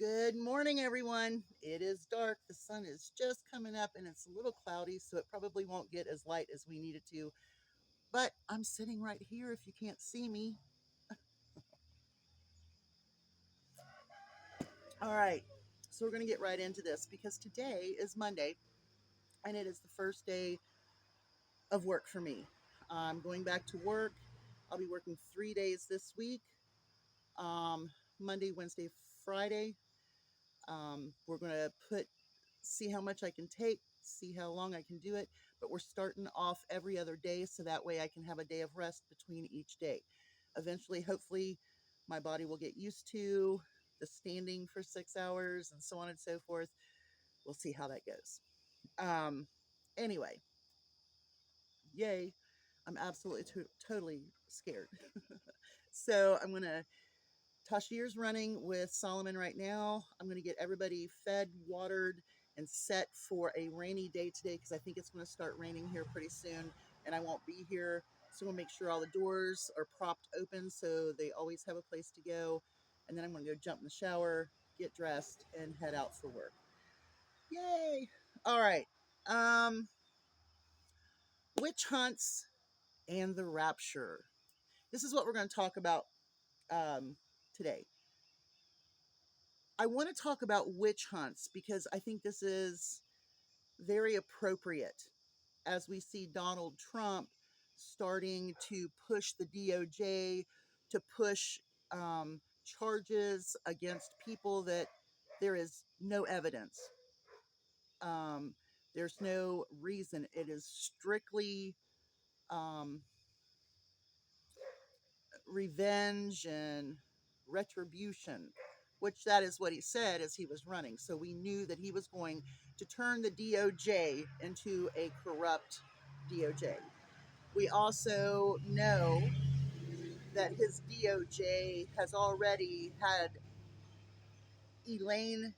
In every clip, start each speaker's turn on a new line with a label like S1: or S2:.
S1: Good morning, everyone. It is dark. The sun is just coming up and it's a little cloudy, so it probably won't get as light as we need it to. But I'm sitting right here if you can't see me. All right, so we're going to get right into this because today is Monday and it is the first day of work for me. I'm going back to work. I'll be working 3 days this week, Monday, Wednesday, Friday. We're going to see how much I can take, see how long I can do it. But we're starting off every other day so that way I can have a day of rest between each day. Eventually, hopefully, my body will get used to the standing for 6 hours and so on and so forth. We'll see how that goes. Anyway, yay. I'm absolutely totally scared. So I'm going to Tashir's running with Solomon right now. I'm going to get everybody fed, watered, and set for a rainy day today because I think it's going to start raining here pretty soon and I won't be here. So I'm going to make sure all the doors are propped open so they always have a place to go. And then I'm going to go jump in the shower, get dressed, and head out for work. Yay! All right. Um, Witch hunts and the rapture. This is what we're going to talk about today. I want to talk about witch hunts because I think this is very appropriate as we see Donald Trump starting to push the DOJ to push charges against people that there is no evidence. There's no reason. It is strictly um, revenge and retribution, which that is what he said as he was running. So we knew that he was going to turn the DOJ into a corrupt DOJ. We also know that his DOJ has already had Ghislaine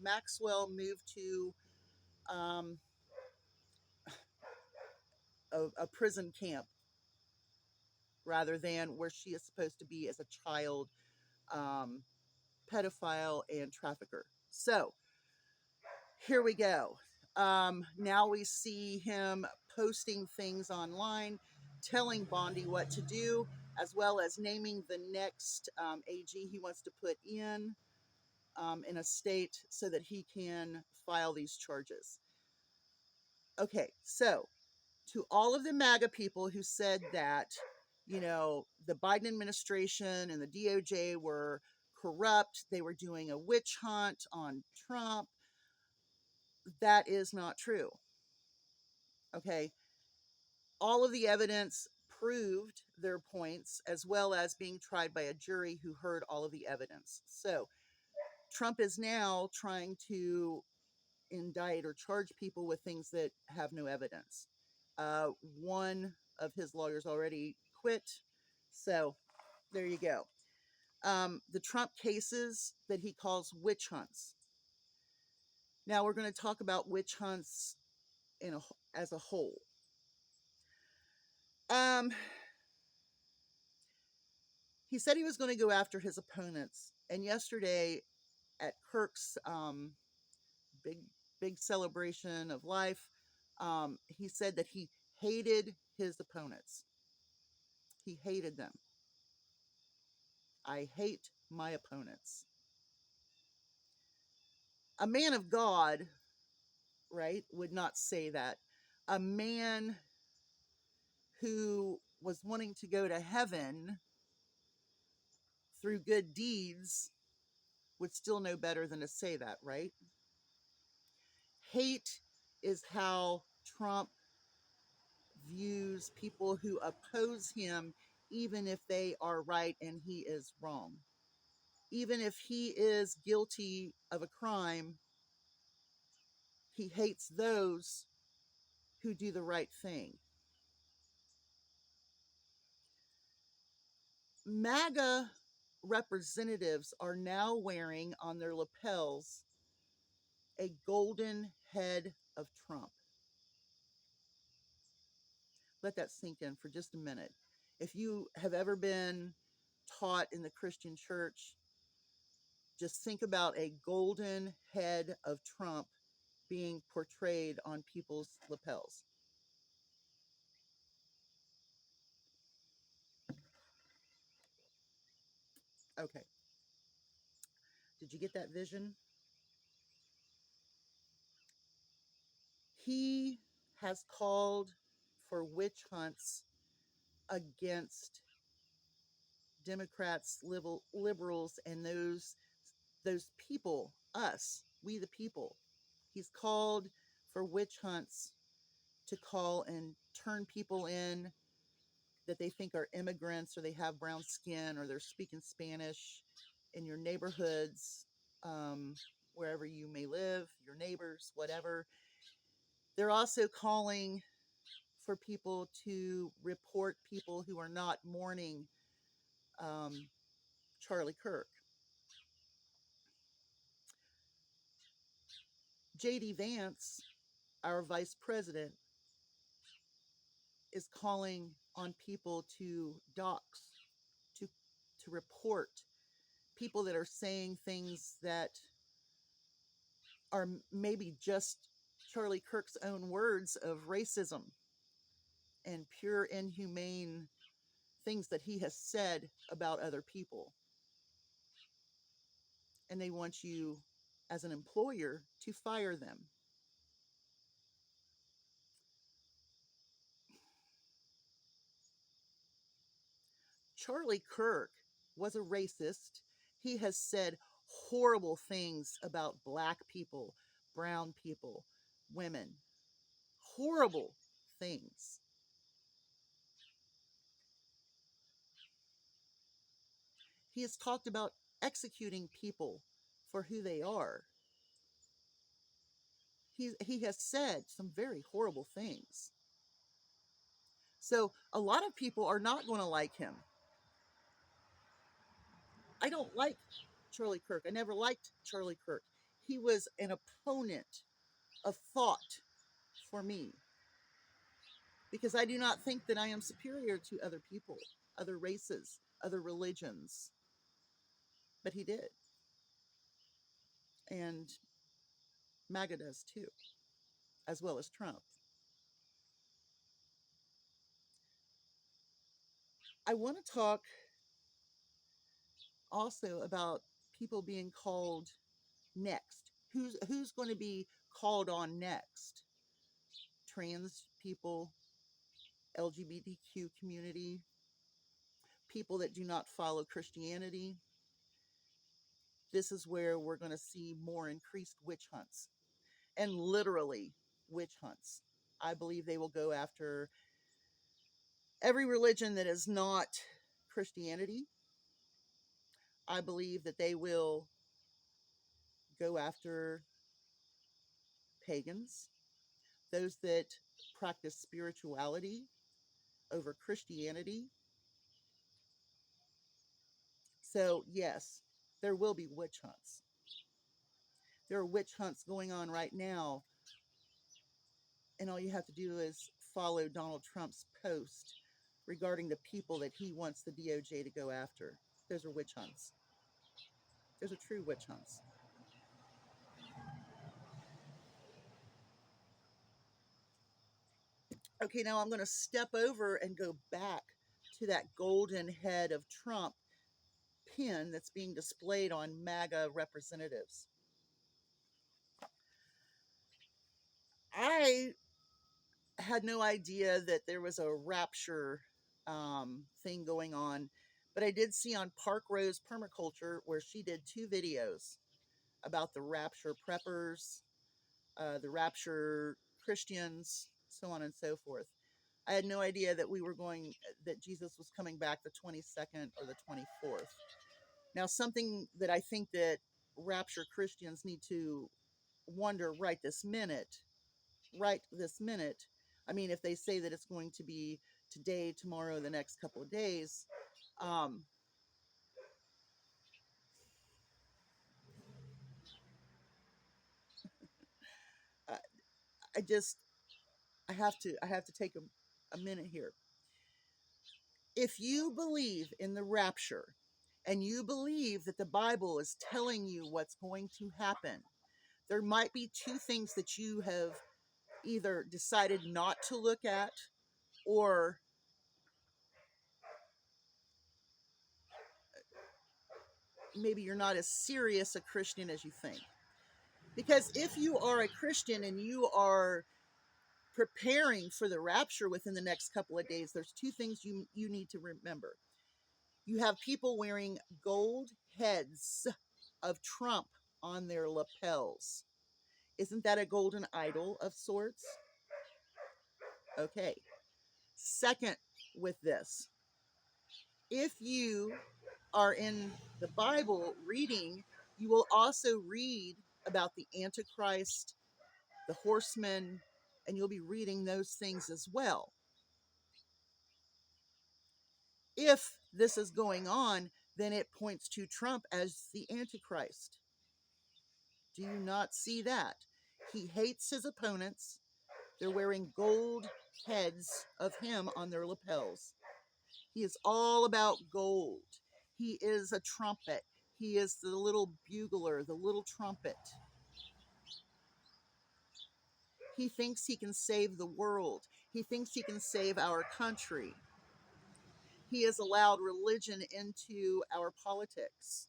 S1: Maxwell moved to um, a prison camp rather than where she is supposed to be as a child um, pedophile and trafficker. So here we go. Now we see him posting things online, telling Bondi what to do, as well as naming the next AG he wants to put in a state so that he can file these charges. Okay, so to all of the MAGA people who said that, the Biden administration and the DOJ were corrupt, they were doing a witch hunt on Trump, that is not true. Okay, all of the evidence proved their points as well as being tried by a jury who heard all of the evidence. So Trump is now trying to indict or charge people with things that have no evidence. One of his lawyers already quit. So there you go. The Trump cases that he calls witch hunts. Now we're going to talk about witch hunts as a whole. Um, he said he was going to go after his opponents. And yesterday at Kirk's big, big celebration of life, he said that he hated his opponents. He hated them. I hate my opponents. A man of God, right, would not say that. A man who was wanting to go to heaven through good deeds would still know better than to say that, right? Hate is how Trump views people who oppose him, even if they are right and he is wrong. Even if he is guilty of a crime, he hates those who do the right thing. MAGA representatives are now wearing on their lapels a golden head of Trump. Let that sink in for just a minute. If you have ever been taught in the Christian church Just think about a golden head of Trump being portrayed on people's lapels. Okay. Did you get that vision? He has called for witch hunts against Democrats, liberals, and those people, us, we the people. He's called for witch hunts to call and turn people in that they think are immigrants or they have brown skin or they're speaking Spanish in your neighborhoods, wherever you may live, your neighbors, whatever. They're also calling for people to report people who are not mourning Charlie Kirk. J.D. Vance, our vice president, is calling on people to dox, to report people that are saying things that are maybe just Charlie Kirk's own words of racism and pure inhumane things that he has said about other people. And they want you, as an employer, to fire them. Charlie Kirk was a racist. He has said horrible things about black people, brown people, women. Horrible things. He has talked about executing people for who they are. He has said some very horrible things. So a lot of people are not going to like him. I don't like Charlie Kirk. I never liked Charlie Kirk. He was an opponent of thought for me because I do not think that I am superior to other people, other races, other religions. But he did. And MAGA does too, as well as Trump. I want to talk also about people being called next. Who's going to be called on next? Trans people, LGBTQ community, people that do not follow Christianity. This is where we're going to see more increased witch hunts, and literally witch hunts. I believe they will go after every religion that is not Christianity. I believe that they will go after pagans, those that practice spirituality over Christianity. So, yes, there will be witch hunts. There are witch hunts going on right now, and all you have to do is follow Donald Trump's post regarding the people that he wants the DOJ to go after. Those are witch hunts. Those are true witch hunts. Okay, now I'm going to step over and go back to that golden head of Trump pin that's being displayed on MAGA representatives. I had no idea that there was a Rapture thing going on, but I did see on Park Rose Permaculture where she did 2 videos about the Rapture preppers, the Rapture Christians, so on and so forth. I had no idea that that Jesus was coming back the 22nd or the 24th. Now, something that I think that Rapture Christians need to wonder right this minute. I mean, if they say that it's going to be today, tomorrow, the next couple of days, um, I, I just I have to take a minute here. If you believe in the rapture and you believe that the Bible is telling you what's going to happen, there might be two things that you have either decided not to look at, or maybe you're not as serious a Christian as you think. Because if you are a Christian and you are preparing for the rapture within the next couple of days, there's two things you need to remember. You have people wearing gold heads of Trump on their lapels. Isn't that a golden idol of sorts? Okay. Second, with this, if you are in the Bible reading, you will also read about the Antichrist, the horsemen, and you'll be reading those things as well. If this is going on, then it points to Trump as the Antichrist. Do you not see that? He hates his opponents. They're wearing gold heads of him on their lapels. He is all about gold. He is a trumpet. He is the little bugler, the little trumpet. He thinks he can save the world. He thinks he can save our country. He has allowed religion into our politics.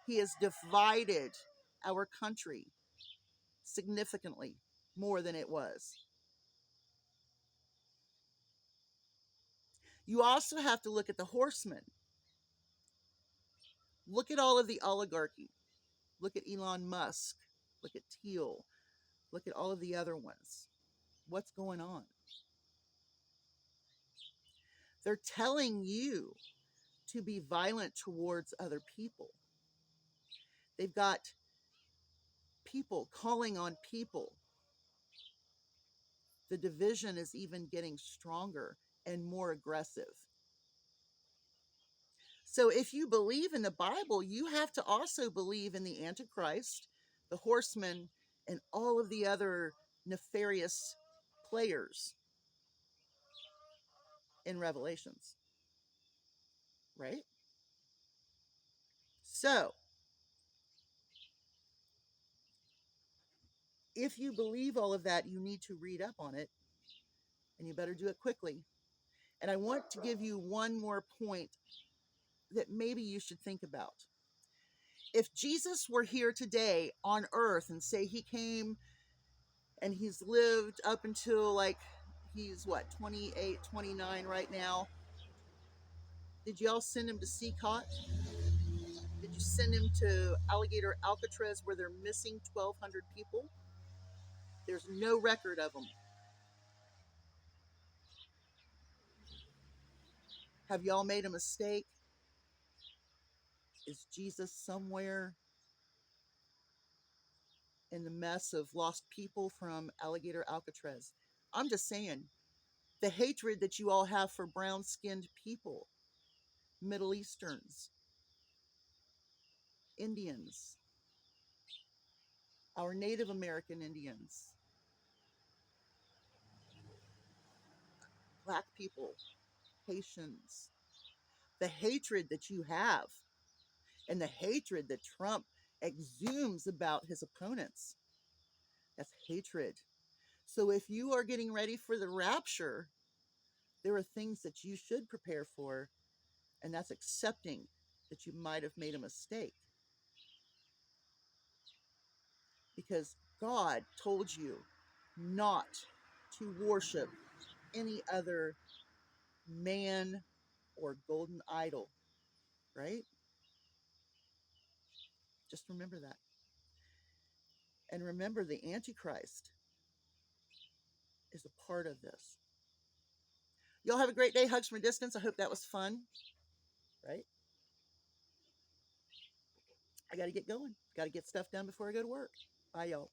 S1: He has divided our country significantly more than it was. You also have to look at the horsemen. Look at all of the oligarchy. Look at Elon Musk. Look at Thiel. Look at all of the other ones. What's going on? They're telling you to be violent towards other people. They've got people calling on people. The division is even getting stronger and more aggressive. So if you believe in the Bible, you have to also believe in the Antichrist, the horsemen, and all of the other nefarious players in Revelations. Right? So, if you believe all of that, you need to read up on it, and you better do it quickly. And I want to give you one more point that maybe you should think about. If Jesus were here today on earth, and say he came and he's lived up until like he's what, 28, 29 right now, did y'all send him to Seacot? Did you send him to Alligator Alcatraz where they're missing 1,200 people? There's no record of them. Have y'all made a mistake? Is Jesus somewhere in the mess of lost people from Alligator Alcatraz? I'm just saying, the hatred that you all have for brown-skinned people, Middle Easterns, Indians, our Native American Indians, Black people, Haitians, the hatred that you have, and the hatred that Trump exudes about his opponents, that's hatred. So if you are getting ready for the rapture, there are things that you should prepare for, and that's accepting that you might have made a mistake. Because God told you not to worship any other man or golden idol, right? Just remember that. And remember, the Antichrist is a part of this. Y'all have a great day. Hugs from a distance. I hope that was fun, right? I got to get going. Got to get stuff done before I go to work. Bye, y'all.